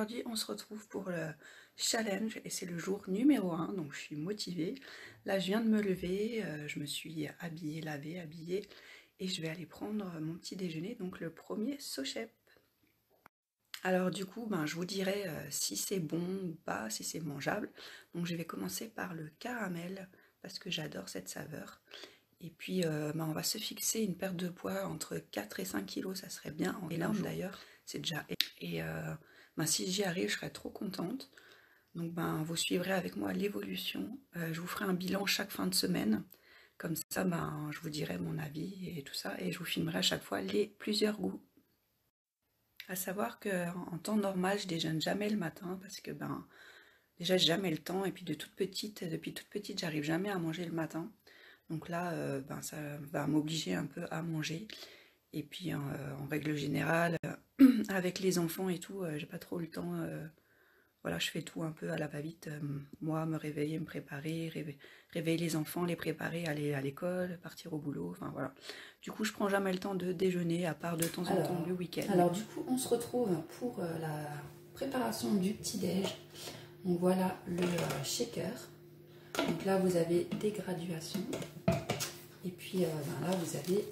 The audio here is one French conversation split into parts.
aujourd'hui on se retrouve pour le challenge et c'est le jour numéro 1, donc je suis motivée. Là je viens de me lever, je me suis habillée, lavée, habillée et je vais aller prendre mon petit déjeuner, donc le premier Sochep. Alors du coup, je vous dirai si c'est bon ou pas, si c'est mangeable. Donc je vais commencer par le caramel parce que j'adore cette saveur. Et puis on va se fixer une perte de poids entre 4 et 5 kilos, ça serait bien. En énorme d'ailleurs, c'est déjà... Et si j'y arrive, je serais trop contente. Donc vous suivrez avec moi l'évolution. Je vous ferai un bilan chaque fin de semaine. Comme ça, je vous dirai mon avis et tout ça. Et je vous filmerai à chaque fois les plusieurs goûts. À savoir qu'en temps normal, je déjeune jamais le matin parce que déjà j'ai jamais le temps. Et puis depuis toute petite, j'arrive jamais à manger le matin. Donc là, ça va m'obliger un peu à manger. Et puis en règle générale, avec les enfants et tout, j'ai pas trop le temps. Voilà, je fais tout un peu à la va-vite. Moi, me réveiller, me préparer, réveiller les enfants, les préparer, aller à l'école, partir au boulot. Enfin voilà. Du coup, je prends jamais le temps de déjeuner, à part de temps en temps le week-end. Alors du coup, on se retrouve pour la préparation du petit-déj. Donc voilà le shaker. Donc là, vous avez des graduations. Et puis là, vous avez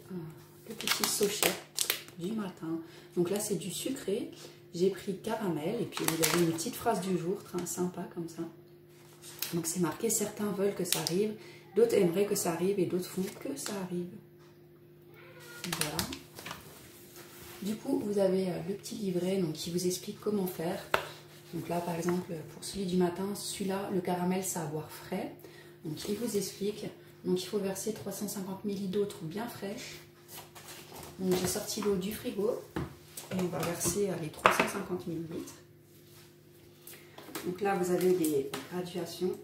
le petit Sochep du matin. Donc là, c'est du sucré. J'ai pris caramel. Et puis, vous avez une petite phrase du jour, très sympa comme ça. Donc, c'est marqué, certains veulent que ça arrive. D'autres aimeraient que ça arrive. Et d'autres font que ça arrive. Voilà. Du coup, vous avez le petit livret donc, qui vous explique comment faire. Donc là, par exemple, pour celui du matin, celui-là, le caramel, ça à boire frais. Donc, il vous explique. Donc, il faut verser 350 ml d'eau bien fraîche. Donc, j'ai sorti l'eau du frigo. Et on va verser les 350 ml. Donc là, vous avez des graduations.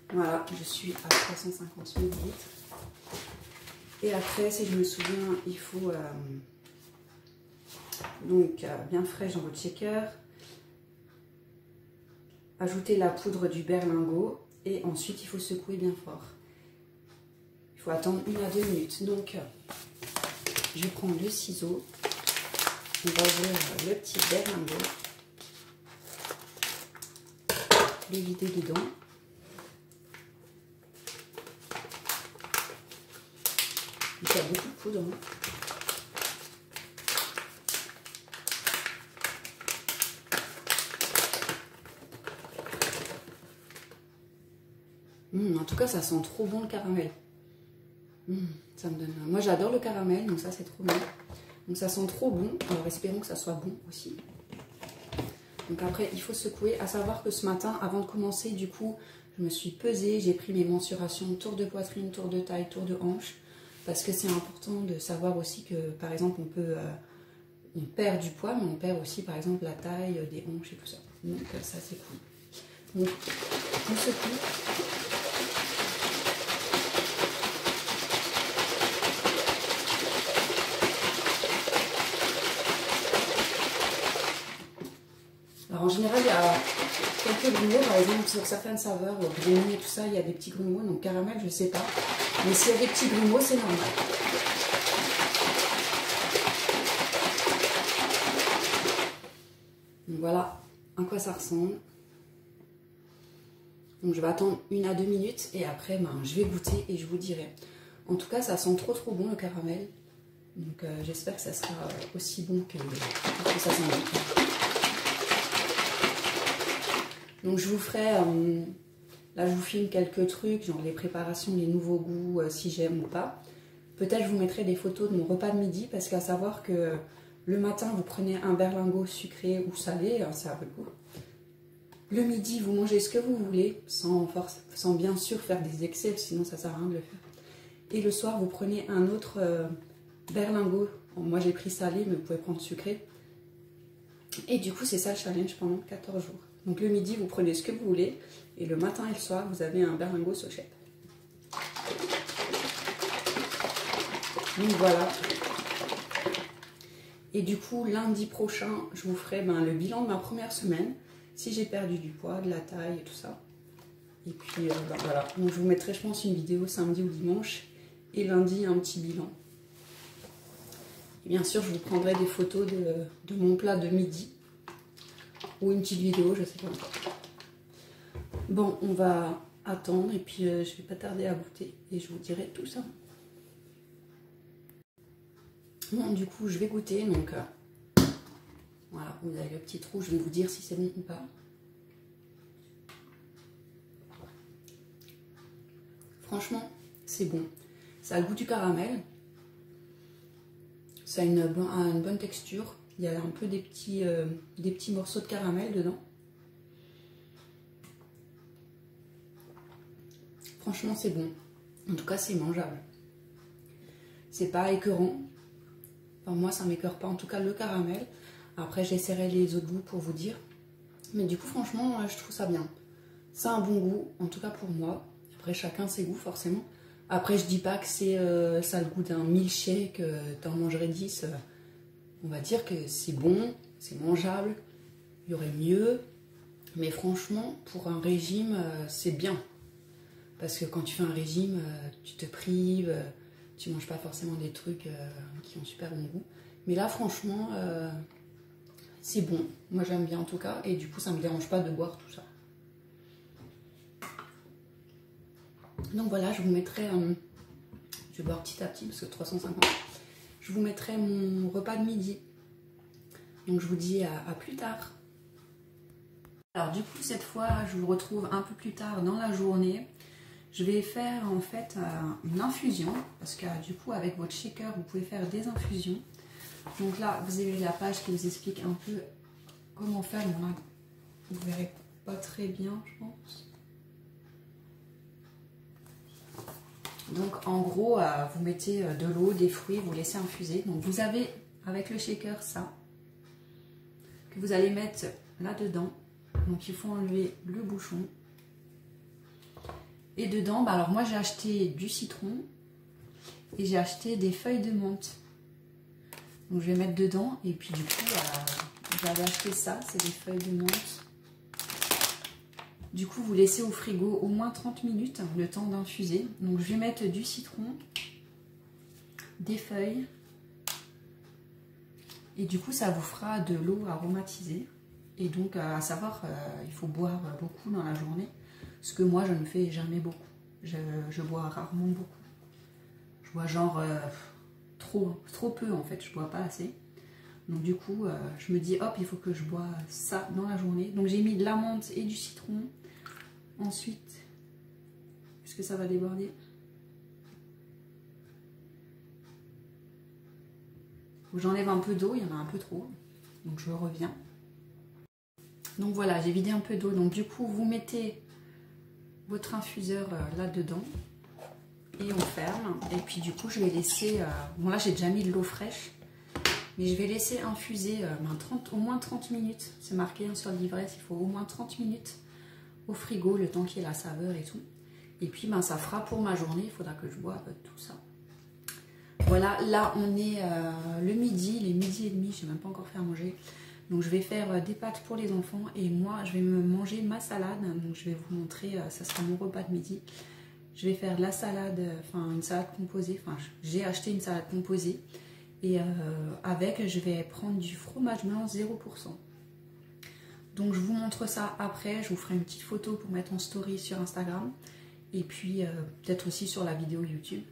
Voilà, je suis à 350 ml. Et après, si je me souviens, il faut bien fraîche dans votre shaker. Ajouter la poudre du berlingot et ensuite il faut secouer bien fort. Il faut attendre 1 à 2 minutes. Donc, je vais prendre le ciseau. On va ouvrir le petit berlingot. Le vider dedans. Il y a beaucoup de poudre. En tout cas, ça sent trop bon le caramel. Ça me donne... Moi, j'adore le caramel, donc ça, c'est trop bon. Donc, ça sent trop bon. Alors, espérons que ça soit bon aussi. Donc, après, il faut secouer. À savoir que ce matin, avant de commencer, du coup, je me suis pesée. J'ai pris mes mensurations tour de poitrine, tour de taille, tour de hanche. Parce que c'est important de savoir aussi que, par exemple, on perd du poids, mais on perd aussi, par exemple, la taille des hanches et tout ça. Donc, ça, c'est cool. Donc, on secoue. Alors en général, il y a quelques grumeaux, par exemple sur certaines saveurs, brownie et tout ça, il y a des petits grumeaux, donc caramel, je ne sais pas. Mais s'il y a des petits grumeaux, c'est normal. Donc voilà à quoi ça ressemble. Donc je vais attendre 1 à 2 minutes et après je vais goûter et je vous dirai. En tout cas, ça sent trop bon le caramel. Donc j'espère que ça sera aussi bon que ça sent bon. Donc je vous ferai, là je vous filme quelques trucs, genre les préparations, les nouveaux goûts, si j'aime ou pas. Peut-être je vous mettrai des photos de mon repas de midi, parce qu'à savoir que le matin vous prenez un berlingot sucré ou salé, ça a votre goût. Le midi vous mangez ce que vous voulez, sans bien sûr faire des excès, sinon ça sert à rien de le faire. Et le soir vous prenez un autre berlingot, bon, moi j'ai pris salé mais vous pouvez prendre sucré. Et du coup c'est ça le challenge pendant 14 jours. Donc le midi, vous prenez ce que vous voulez. Et le matin et le soir, vous avez un berlingot Sochep. Donc voilà. Et du coup, lundi prochain, je vous ferai le bilan de ma première semaine. si j'ai perdu du poids, de la taille et tout ça. Et puis voilà, donc je vous mettrai je pense une vidéo samedi ou dimanche et lundi un petit bilan. Et bien sûr je vous prendrai des photos de mon plat de midi ou une petite vidéo, je sais pas encore. Bon, on va attendre et puis je vais pas tarder à goûter et je vous dirai tout ça. Bon, du coup je vais goûter, donc voilà, vous avez le petit trou, je vais vous dire si c'est bon ou pas. Franchement, c'est bon. Ça a le goût du caramel. Ça a une bonne texture. Il y a un peu des petits morceaux de caramel dedans. Franchement, c'est bon. En tout cas, c'est mangeable. C'est pas écœurant. Enfin, moi, ça m'écœure pas. En tout cas, le caramel. Après, j'essaierai les autres goûts pour vous dire. Mais du coup, franchement, je trouve ça bien. Ça a un bon goût, en tout cas pour moi. Après, chacun ses goûts, forcément. Après, je dis pas que ça a le goût d'un milkshake, t'en mangerais 10. On va dire que c'est bon, c'est mangeable. Il y aurait mieux. Mais franchement, pour un régime, c'est bien. Parce que quand tu fais un régime, tu te prives, tu manges pas forcément des trucs qui ont super bon goût. Mais là, franchement, c'est bon. Moi, j'aime bien en tout cas. Et du coup, ça me dérange pas de boire tout ça. Donc voilà, je vous mettrai, je vais boire petit à petit parce que 350, je vous mettrai mon repas de midi. Donc je vous dis à plus tard. Alors du coup, cette fois, je vous retrouve un peu plus tard dans la journée. Je vais faire en fait une infusion parce que du coup, avec votre shaker, vous pouvez faire des infusions. Donc là, vous avez la page qui vous explique un peu comment faire. Bon, là, vous verrez pas très bien, je pense. Donc en gros, vous mettez de l'eau, des fruits, vous laissez infuser. Donc vous avez avec le shaker ça, que vous allez mettre là-dedans. Donc il faut enlever le bouchon. Et dedans, bah alors moi j'ai acheté du citron et j'ai acheté des feuilles de menthe. Donc je vais mettre dedans et puis du coup, j'avais acheté ça, c'est des feuilles de menthe. Du coup, vous laissez au frigo au moins 30 minutes, le temps d'infuser. Donc, je vais mettre du citron, des feuilles. Et du coup, ça vous fera de l'eau aromatisée. Et donc, à savoir, il faut boire beaucoup dans la journée. Ce que moi, je ne fais jamais beaucoup. Je bois rarement beaucoup. Je bois genre trop peu, en fait. Je bois pas assez. Donc, du coup, je me dis, hop, il faut que je bois ça dans la journée. Donc, j'ai mis de la menthe et du citron. Ensuite, est-ce que ça va déborder? J'enlève un peu d'eau, il y en a un peu trop. Donc je reviens. Donc voilà, j'ai vidé un peu d'eau. Donc du coup, vous mettez votre infuseur là-dedans. Et on ferme. Et puis du coup, je vais laisser... bon là, j'ai déjà mis de l'eau fraîche. Mais je vais laisser infuser au moins 30 minutes. C'est marqué sur l'ivresse, il faut au moins 30 minutes. Au frigo, le temps qu'il y ait la saveur et tout. Et puis ça fera pour ma journée, il faudra que je boive tout ça. Voilà, là on est le midi, les midi et demi, je n'ai même pas encore fait à manger. Donc je vais faire des pâtes pour les enfants et moi je vais me manger ma salade. Donc je vais vous montrer, ça sera mon repas de midi. Je vais faire de la salade, enfin une salade composée, enfin j'ai acheté une salade composée. Et avec, je vais prendre du fromage blanc 0%. Donc je vous montre ça après, je vous ferai une petite photo pour mettre en story sur Instagram et puis peut-être aussi sur la vidéo YouTube.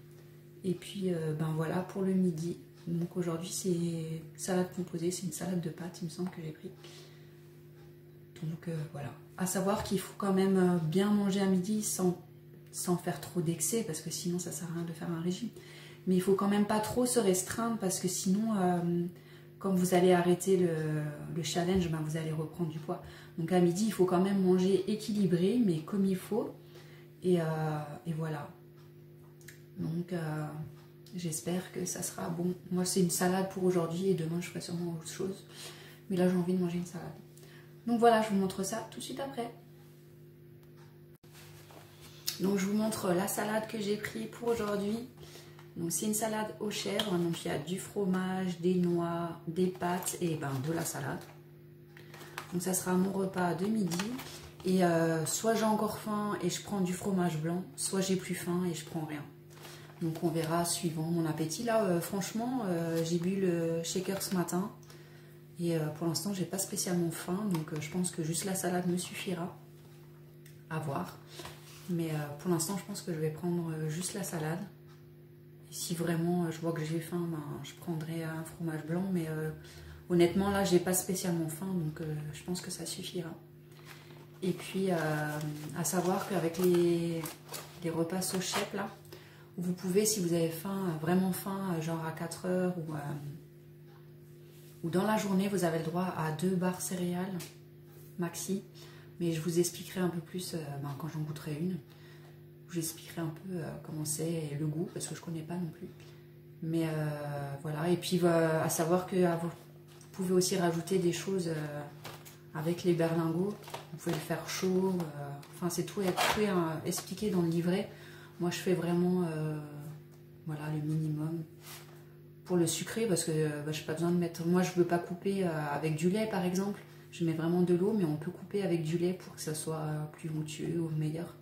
Et puis voilà pour le midi. Donc aujourd'hui c'est salade composée, c'est une salade de pâtes il me semble que j'ai pris. Donc voilà. À savoir qu'il faut quand même bien manger à midi sans faire trop d'excès parce que sinon ça sert à rien de faire un régime. Mais il faut quand même pas trop se restreindre parce que sinon... quand vous allez arrêter le challenge, vous allez reprendre du poids. Donc à midi, il faut quand même manger équilibré, mais comme il faut. Et voilà. Donc j'espère que ça sera bon. Moi, c'est une salade pour aujourd'hui et demain, je ferai sûrement autre chose. Mais là, j'ai envie de manger une salade. Donc voilà, je vous montre ça tout de suite après. Donc je vous montre la salade que j'ai prise pour aujourd'hui. Donc c'est une salade aux chèvres, donc il y a du fromage, des noix, des pâtes et de la salade. Donc ça sera mon repas de midi. Et soit j'ai encore faim et je prends du fromage blanc, soit j'ai plus faim et je prends rien. Donc on verra suivant mon appétit. Là, franchement, j'ai bu le shaker ce matin. Et pour l'instant, j'ai pas spécialement faim. Donc je pense que juste la salade me suffira. À voir. Mais pour l'instant, je pense que je vais prendre juste la salade. Et si vraiment je vois que j'ai faim, ben, je prendrai un fromage blanc. Mais honnêtement, là, j'ai pas spécialement faim. Donc je pense que ça suffira. Et puis, à savoir qu'avec les repas SoChef, là, vous pouvez, si vous avez faim, vraiment faim, genre à 4 heures ou dans la journée, vous avez le droit à 2 barres céréales maxi. Mais je vous expliquerai un peu plus quand j'en goûterai une. Je vous expliquerai un peu comment c'est et le goût, parce que je ne connais pas non plus. Mais voilà, et puis à savoir que vous pouvez aussi rajouter des choses avec les berlingots. Vous pouvez le faire chaud, enfin c'est tout expliqué dans le livret. Moi je fais vraiment voilà, le minimum. Pour le sucré, parce que je n'ai pas besoin de mettre... Moi je ne veux pas couper avec du lait par exemple. Je mets vraiment de l'eau, mais on peut couper avec du lait pour que ça soit plus onctueux ou meilleur.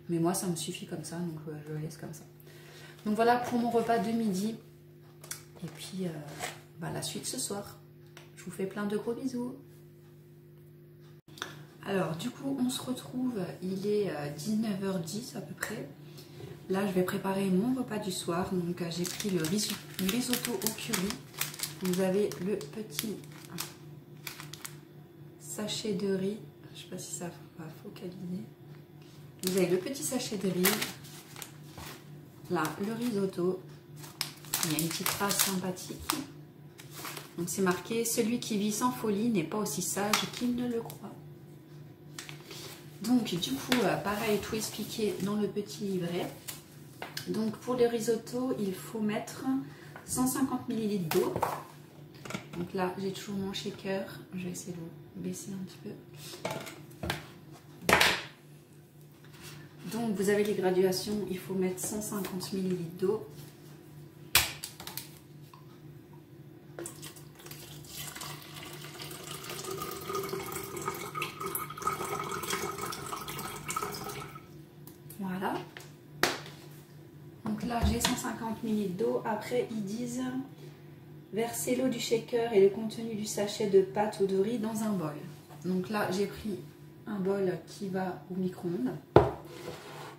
Mais moi, ça me suffit comme ça, donc je le laisse comme ça. Donc voilà pour mon repas de midi. Et puis, la suite ce soir. Je vous fais plein de gros bisous. Alors, du coup, on se retrouve, il est 19h10 à peu près. Là, je vais préparer mon repas du soir. Donc, j'ai pris le risotto au curry. Vous avez le petit... sachet de riz, je ne sais pas si ça va focaliser. Vous avez le petit sachet de riz, là le risotto, il y a une petite phrase sympathique. Donc c'est marqué: celui qui vit sans folie n'est pas aussi sage qu'il ne le croit. Donc du coup, pareil, tout expliqué dans le petit livret. Donc pour le risotto, il faut mettre 150 ml d'eau. Donc là, j'ai toujours mon shaker. Je vais essayer de baisser un petit peu. Donc, vous avez les graduations. Il faut mettre 150 ml d'eau. Voilà. Donc là, j'ai 150 ml d'eau. Après, ils disent... versez l'eau du shaker et le contenu du sachet de pâte ou de riz dans un bol. Donc là, j'ai pris un bol qui va au micro-ondes.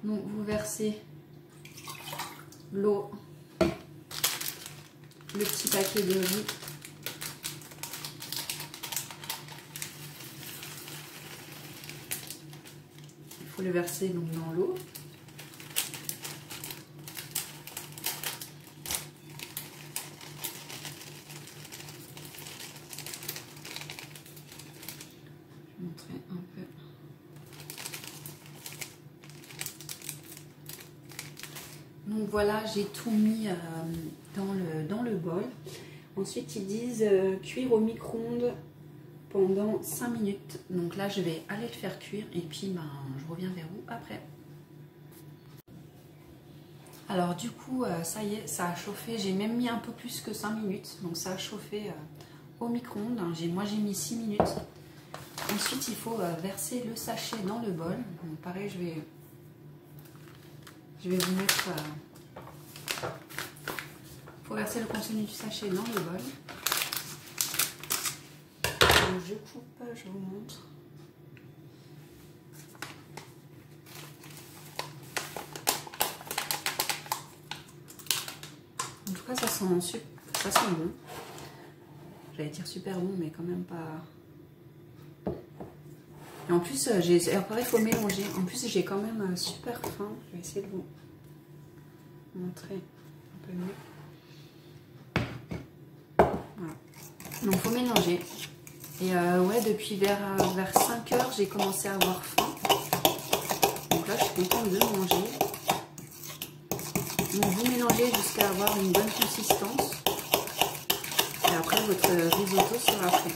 Donc vous versez l'eau, le petit paquet de riz. Il faut le verser donc dans l'eau. Montrer un peu. Donc voilà, j'ai tout mis dans le bol. Ensuite, ils disent cuire au micro-ondes pendant 5 minutes. Donc là, je vais aller le faire cuire et puis je reviens vers vous après. Alors du coup, ça y est, ça a chauffé. J'ai même mis un peu plus que 5 minutes. Donc ça a chauffé au micro-ondes. Moi, j'ai mis 6 minutes. Ensuite, il faut verser le sachet dans le bol. Donc, pareil, je vais vous mettre... il faut verser le contenu du sachet dans le bol. Donc, je coupe, je vous montre. En tout cas, ça sent bon. J'allais dire super bon, mais quand même pas... Et en plus, après il faut mélanger. En plus, j'ai quand même super faim. Je vais essayer de vous montrer un peu mieux. Voilà. Donc, il faut mélanger. Et ouais, depuis vers 5 heures, j'ai commencé à avoir faim. Donc là, je suis contente de manger. Donc, vous mélangez jusqu'à avoir une bonne consistance. Et après, votre risotto sera prêt.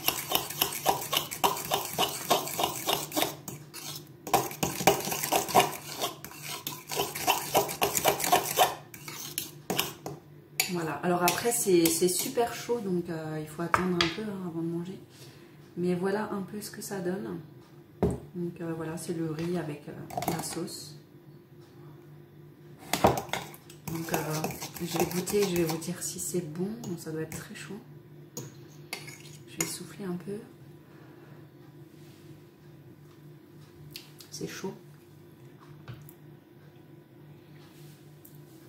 Voilà, alors après c'est super chaud, donc il faut attendre un peu avant de manger. Mais voilà un peu ce que ça donne. Donc voilà, c'est le riz avec la sauce. Donc je vais goûter, je vais vous dire si c'est bon. Donc, ça doit être très chaud. Je vais souffler un peu. C'est chaud.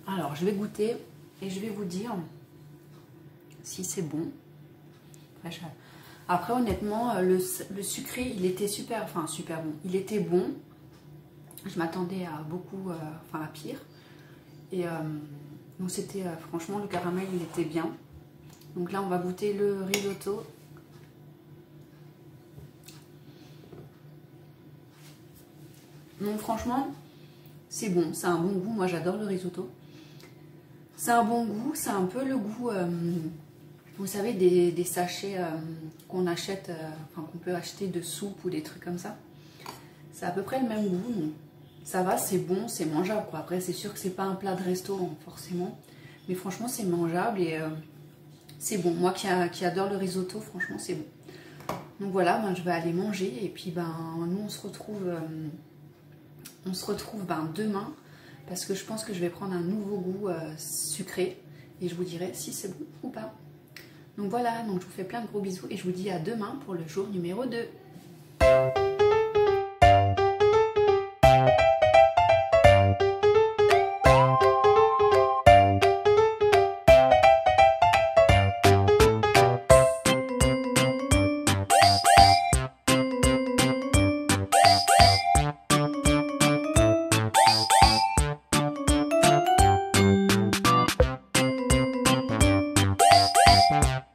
Alors je vais goûter et je vais vous dire si c'est bon. Après honnêtement le sucré il était super, enfin super bon. Il était bon. Je m'attendais à beaucoup, enfin à pire. Et donc c'était franchement le caramel il était bien. Donc là on va goûter le risotto. Donc franchement c'est bon, c'est un bon goût. Moi j'adore le risotto. C'est un bon goût, c'est un peu le goût, vous savez, des sachets qu'on achète, enfin qu'on peut acheter de soupe ou des trucs comme ça. C'est à peu près le même goût, donc ça va, c'est bon, c'est mangeable quoi. Après c'est sûr que c'est pas un plat de resto forcément, mais franchement c'est mangeable et c'est bon. Moi qui adore le risotto, franchement c'est bon. Donc voilà, ben, je vais aller manger et puis ben nous on se retrouve demain. Parce que je pense que je vais prendre un nouveau goût sucré. Et je vous dirai si c'est bon ou pas. Donc voilà, donc je vous fais plein de gros bisous. Et je vous dis à demain pour le jour numéro 2. Bye.